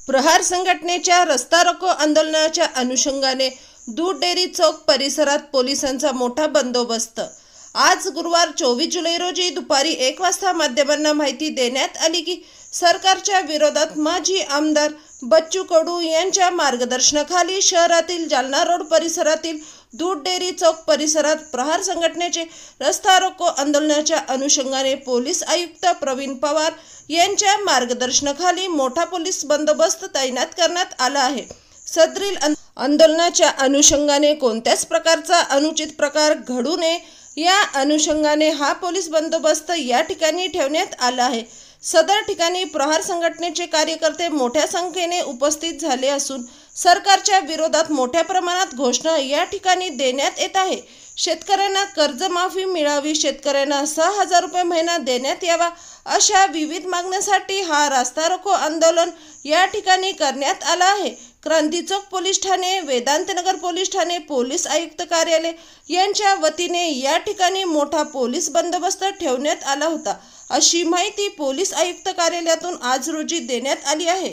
प्रहार संघटनेच्या रस्ता रोको आंदोलनाच्या अनुषंगाने दूध डेअरी चौक परिसरात पोलिसांचा मोठा बंदोबस्त। आज गुरुवार 24 जुलै रोजी दुपारी 1 वाजता माध्यमांना माहिती देण्यात आली की सरकारच्या विरोधात माजी आमदार बच्चू कडू यांच्या मार्गदर्शनाखाली शहरातील जालना रोड परिसरातील दूध डेअरी चौक परिसरात प्रहार संघटनेचे रस्ता रोको आंदोलनाच्या अनुषंगाने पोलीस आयुक्त प्रवीण पवार यांच्या मार्गदर्शनाखाली मोठा पोलीस बंदोबस्त तैनात करण्यात आला आहे। सदरील आंदोलनाच्या अनुषंगाने कोणत्याच प्रकारचा अनुचित प्रकार घडू नये या अनुषंगाने हा पोलीस बंदोबस्त या ठिकाणी ठेवण्यात आला आहे। सदर ठिकाणी प्रहार संघटनेचे कार्यकर्ते मोठ्या संख्येने उपस्थित झाले असून सरकारच्या विरोधात मोठ्या प्रमाणात घोषणा या ठिकाणी देण्यात येत आहे। शेतकऱ्यांना कर्जमाफी मिळावी, शेतकऱ्यांना 6,000 रुपये महिना देण्यात यावा अशा विविध मागण्यांसाठी हा रस्ता रोको आंदोलन या ठिकाणी करण्यात आला आहे। क्रांती चौक पोलीस ठाणे, वेदांतनगर पोलीस ठाणे, पोलीस आयुक्त कार्यालय यांच्या वतीने या ठिकाणी मोठा पोलीस बंदोबस्त ठेवण्यात आला होता, अशी माहिती पोलीस आयुक्त कार्यालयातून आज रोजी देण्यात आली आहे।